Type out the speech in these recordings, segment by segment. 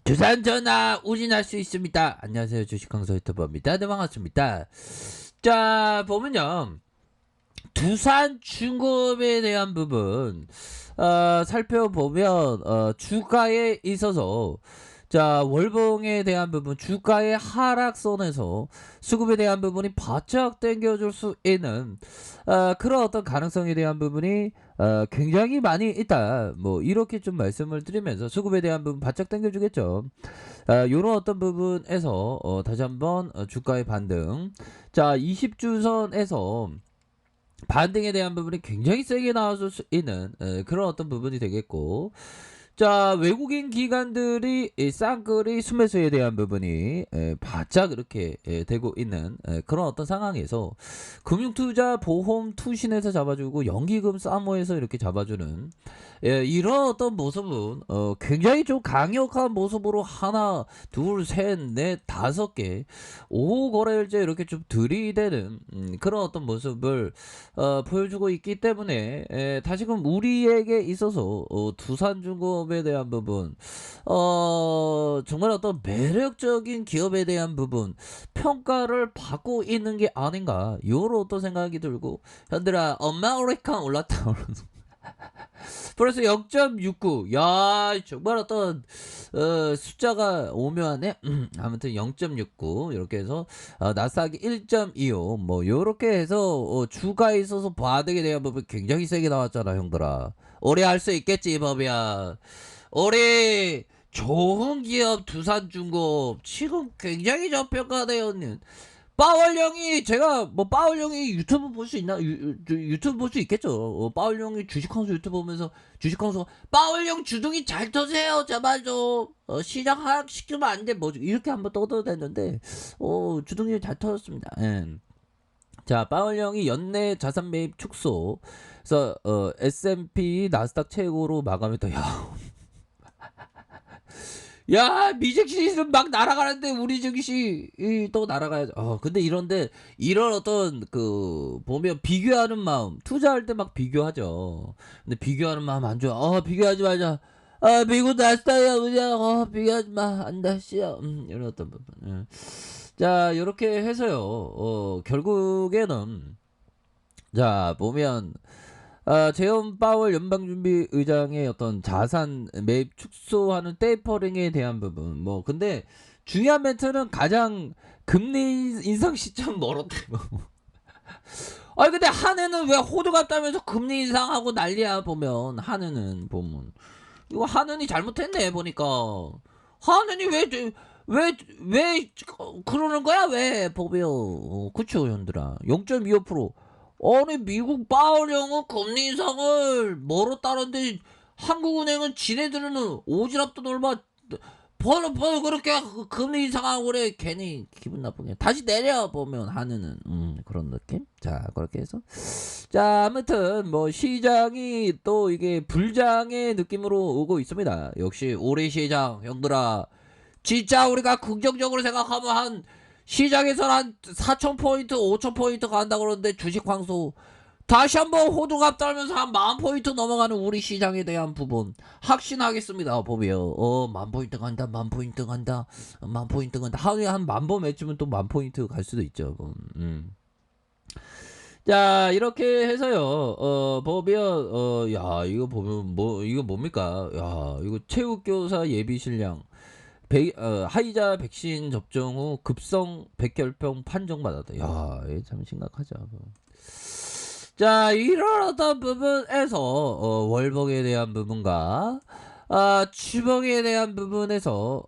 두산 전화 우진할 수 있습니다. 안녕하세요. 주식강사 유튜버입니다. 네, 반갑습니다. 자, 보면요. 두산 중공업에 대한 부분 살펴보면 주가에 있어서 자 월봉에 대한 부분 주가의 하락선에서 수급에 대한 부분이 바짝 당겨줄 수 있는 그런 어떤 가능성에 대한 부분이 굉장히 많이 있다. 뭐 이렇게 좀 말씀을 드리면서 수급에 대한 부분 바짝 당겨주겠죠. 요런 어떤 부분에서 다시 한번 주가의 반등, 자 20주선에서 반등에 대한 부분이 굉장히 세게 나와줄 수 있는 그런 어떤 부분이 되겠고, 자 외국인 기관들이 쌍끌이 순매수에 대한 부분이 바짝 이렇게 되고 있는 그런 어떤 상황에서 금융투자 보험 투신에서 잡아주고 연기금 사모에서 이렇게 잡아주는 이런 어떤 모습은 굉장히 좀 강력한 모습으로 하나 둘셋넷 다섯 개 5거래일째 이렇게 좀 들이대는 그런 어떤 모습을 보여주고 있기 때문에 다시금 우리에게 있어서 두산중공업에 대한 부분, 정말 어떤 매력적인 기업에 대한 부분 평가를 받고 있는 게 아닌가, 요런 어떤 생각이 들고, 현들아 아메리칸 올랐다. 벌써 0.69. 야, 정말 어떤 숫자가 오묘하네. 아무튼 0.69 이렇게 해서 나스닥이 1.25 뭐 요렇게 해서 주가에 있어서 바닥에 대한 부분 굉장히 세게 나왔잖아, 형들아. 오래 할 수 있겠지, 법이야. 올해 좋은 기업 두산중공업 지금 굉장히 저평가되어 있는 빠월령이, 제가 뭐 빠월령이 유튜브 볼 수 있나? 유튜브 볼 수 있겠죠. 빠월령이 주식황수 유튜브 보면서 주식황수 빠월령 주둥이 잘 터세요 제발 좀 시장 하락시키면 안 돼 뭐 이렇게 한번 떠도 됐는데 주둥이 잘 터졌습니다. 예. 자 빠월령이 연내 자산 매입 축소, 그래서 S&P 나스닥 최고로 마감했다. 야, 미증시는 막 날아가는데 우리 증시 또 날아가야죠. 근데 이런데 이런 어떤 보면 비교하는 마음, 투자할 때 막 비교하죠. 근데 비교하는 마음 안 좋아. 비교하지 말자. 미국 나스닥이야 그냥 비교하지 마. 안 다시야. 이런 어떤 부분. 예. 자, 이렇게 해서요. 결국에는 자 보면 제롬 파월 연방준비 의장의 어떤 자산 매입 축소하는 테이퍼링에 대한 부분, 뭐 근데 중요한 멘트는 가장 금리 인상 시점 멀었대. 아니 근데 한해는 왜 호두갑 따면서 금리 인상하고 난리야. 보면 한해는 보면 이거 한은이 잘못했네 보니까. 한은이 왜 그러는 거야 왜 보면. 그쵸 현들아. 0.25%. 아니 미국 빠으령은 금리 인상을 뭐로 따르는데 한국은행은 지네들은 오지랖도 얼마 벌 그렇게 금리 인상하고 그래. 괜히 기분 나쁘게 다시 내려 보면 하는 그런 느낌. 자 그렇게 해서 자 아무튼 뭐 시장이 또 이게 불장의 느낌으로 오고 있습니다. 역시 올해 시장 형들아, 진짜 우리가 긍정적으로 생각하면 한 시장에서 한 4,000포인트 5,000포인트 간다 그러는데 주식 황소 다시 한번 호두갑 떨면서 한 10,000포인트 넘어가는 우리 시장에 대한 부분 확신하겠습니다. 보면 10,000포인트 간다 10,000포인트 간다 10,000포인트 간다 하루에 한 10,000번 맺으면 또 10,000포인트 갈 수도 있죠. 자 이렇게 해서요 보면 야 이거 보면 뭐 이거 뭡니까. 야 이거 체육교사 예비신랑 하이자 백신 접종 후 급성 백혈병 판정받았다. 야, 이게 참 심각하죠. 자, 이런 어떤 부분에서 월봉에 대한 부분과 주봉에 대한 부분에서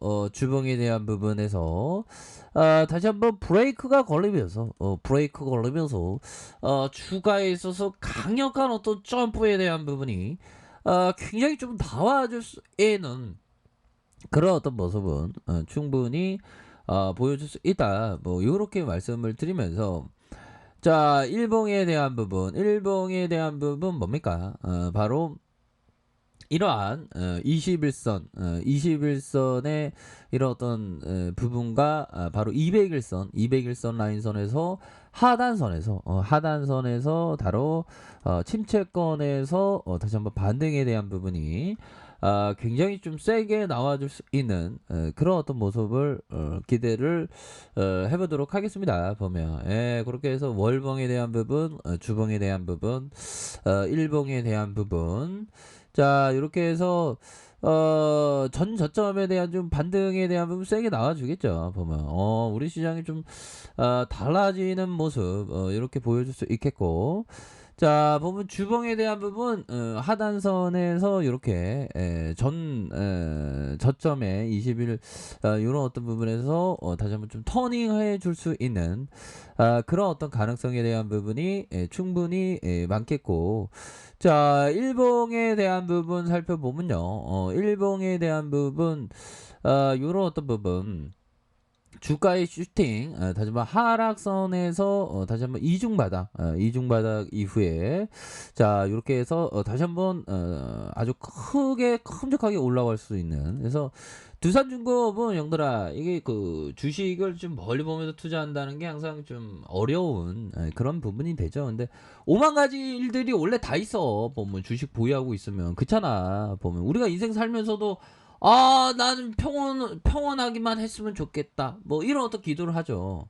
다시 한번 브레이크 걸리면서 주가에 있어서 강력한 어떤 점프에 대한 부분이 굉장히 좀 나와줄 수 있는 그런 어떤 모습은 충분히 보여줄 수 있다. 뭐 이렇게 말씀을 드리면서 자 일봉에 대한 부분 뭡니까? 바로 이러한 21선의 이런 어떤 부분과 바로 200일선 라인선에서 하단선에서 바로 침체권에서 다시 한번 반등에 대한 부분이 굉장히 좀 세게 나와줄 수 있는 그런 어떤 모습을 기대를 해보도록 하겠습니다. 보면 그렇게 해서 월봉에 대한 부분, 주봉에 대한 부분, 일봉에 대한 부분, 자 이렇게 해서 전 저점에 대한 좀 반등에 대한 부분 세게 나와주겠죠. 보면 우리 시장이 좀 달라지는 모습 이렇게 보여줄 수 있겠고, 자 보면 주봉에 대한 부분 하단선에서 이렇게 저점에 20일 이런 어떤 부분에서 다시 한번 좀 터닝해 줄 수 있는 그런 어떤 가능성에 대한 부분이 충분히 많겠고, 자 일봉에 대한 부분 살펴보면요, 일봉에 대한 부분 이런 어떤 부분 주가의 슈팅, 다시 한번 하락선에서 다시 한번 이중바닥, 이중바닥 이후에 자 이렇게 해서 다시 한번 아주 크게 큼직하게 올라갈 수 있는, 그래서 두산중공업은 영들아 이게 그 주식을 좀 멀리 보면서 투자한다는 게 항상 좀 어려운 그런 부분이 되죠. 근데 5만 가지 일들이 원래 다 있어. 보면 주식 보유하고 있으면 그렇잖아. 보면 우리가 인생 살면서도 나는 평온하기만 했으면 좋겠다, 뭐 이런 어떤 기도를 하죠.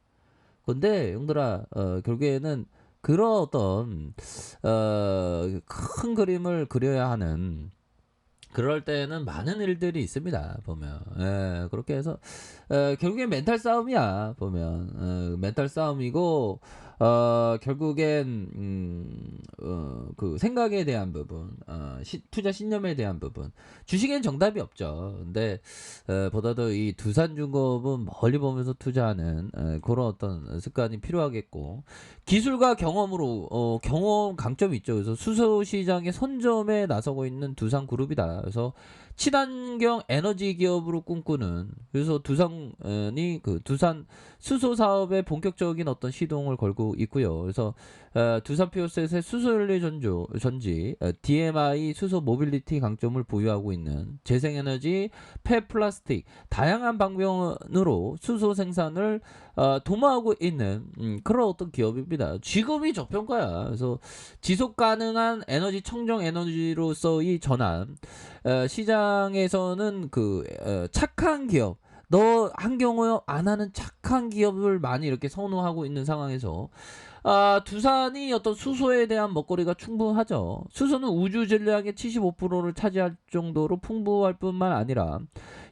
근데 형들아 결국에는 그런 어떤 큰 그림을 그려야 하는, 그럴 때는 많은 일들이 있습니다. 보면 그렇게 해서 결국엔 멘탈 싸움이야. 보면 멘탈 싸움이고, 결국엔 그 생각에 대한 부분, 투자 신념에 대한 부분, 주식엔 정답이 없죠. 근데 보다도 이 두산중공업은 멀리 보면서 투자하는 그런 어떤 습관이 필요하겠고, 기술과 경험으로 경험 강점이 있죠. 그래서 수소 시장의 선점에 나서고 있는 두산그룹이다. 그래서 친환경 에너지 기업으로 꿈꾸는, 그래서 두산이 그 두산 수소 사업에 본격적인 어떤 시동을 걸고 있고요. 그래서 두산 피오셋의 수소연료 전지, DMI 수소 모빌리티 강점을 보유하고 있는 재생에너지, 폐플라스틱 다양한 방면으로 수소 생산을 도모하고 있는 그런 어떤 기업입니다. 지금이 저평가야. 그래서 지속 가능한 에너지, 청정 에너지로서의 전환, 시장에서는 그 착한 기업, 너 환경오염 안 하는 착한 기업을 많이 이렇게 선호하고 있는 상황에서 두산이 어떤 수소에 대한 먹거리가 충분하죠. 수소는 우주 전략의 75%를 차지할 정도로 풍부할 뿐만 아니라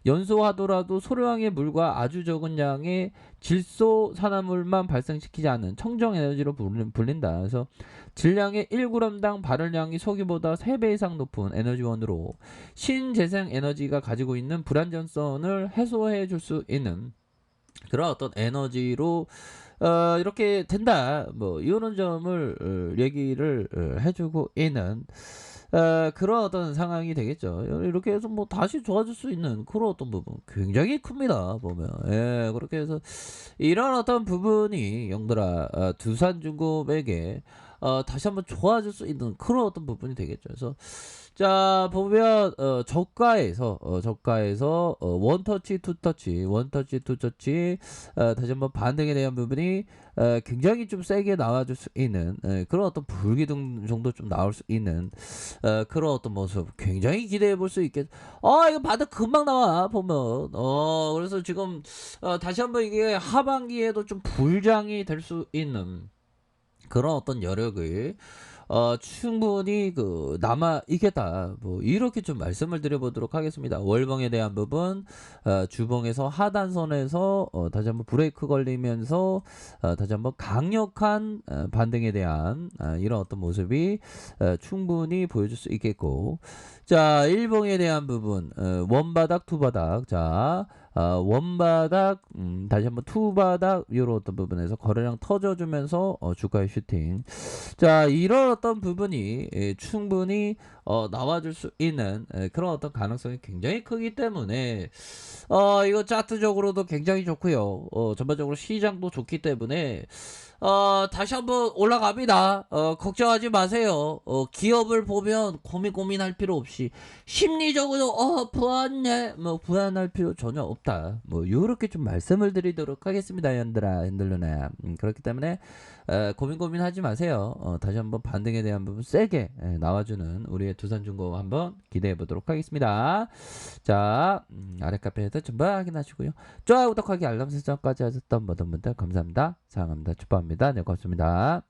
연소하더라도 소량의 물과 아주 적은 양의 질소 산화물만 발생시키지 않는 청정 에너지로 불린다. 그래서 질량의 1g당 발열량이 석유보다 3배 이상 높은 에너지원으로 신재생 에너지가 가지고 있는 불안전성을 해소해 줄 수 있는 그런 어떤 에너지로 이렇게 된다, 뭐 이런 점을 얘기를 해주고 있는 그런 어떤 상황이 되겠죠. 이렇게 해서 뭐 다시 좋아질 수 있는 그런 어떤 부분 굉장히 큽니다. 보면 그렇게 해서 이런 어떤 부분이 영들아 두산중공업에게 다시 한번 좋아질 수 있는 그런 어떤 부분이 되겠죠. 그래서 자 보면 저가에서 원터치 투터치, 원터치 투터치 다시 한번 반등에 대한 부분이 굉장히 좀 세게 나와줄 수 있는 그런 어떤 불기둥 정도 좀 나올 수 있는 그런 어떤 모습 굉장히 기대해 볼 수 있겠. 이거 반등 금방 나와 보면. 그래서 지금 다시 한번 이게 하반기에도 좀 불장이 될 수 있는 그런 어떤 여력을 충분히 그 남아 있겠다, 뭐 이렇게 좀 말씀을 드려보도록 하겠습니다. 월봉에 대한 부분, 주봉에서 하단선에서 다시 한번 브레이크 걸리면서 다시 한번 강력한 반등에 대한 이런 어떤 모습이 충분히 보여줄 수 있겠고, 자 일봉에 대한 부분, 원바닥 투바닥, 자 원바닥, 다시 한번 투바닥, 이런 어떤 부분에서 거래량 터져주면서 주가의 슈팅, 자 이런 어떤 부분이 충분히 나와줄 수 있는 그런 어떤 가능성이 굉장히 크기 때문에 이거 차트적으로도 굉장히 좋고요. 전반적으로 시장도 좋기 때문에 다시 한번 올라갑니다. 걱정하지 마세요. 기업을 보면 고민할 필요 없이 심리적으로 불안해 뭐 불안할 필요 전혀 없다. 뭐 요렇게 좀 말씀을 드리도록 하겠습니다. 핸들러나. 그렇기 때문에 고민하지 마세요. 다시 한번 반등에 대한 부분 세게 나와주는 우리의 두산중공 한번 기대해 보도록 하겠습니다. 자, 아래 카페에서 전부 확인하시고요. 좋아요, 구독하기, 알람 설정까지 하셨던 모든 분들 감사합니다. 사랑합니다. 축복합니다. 네, 고맙습니다.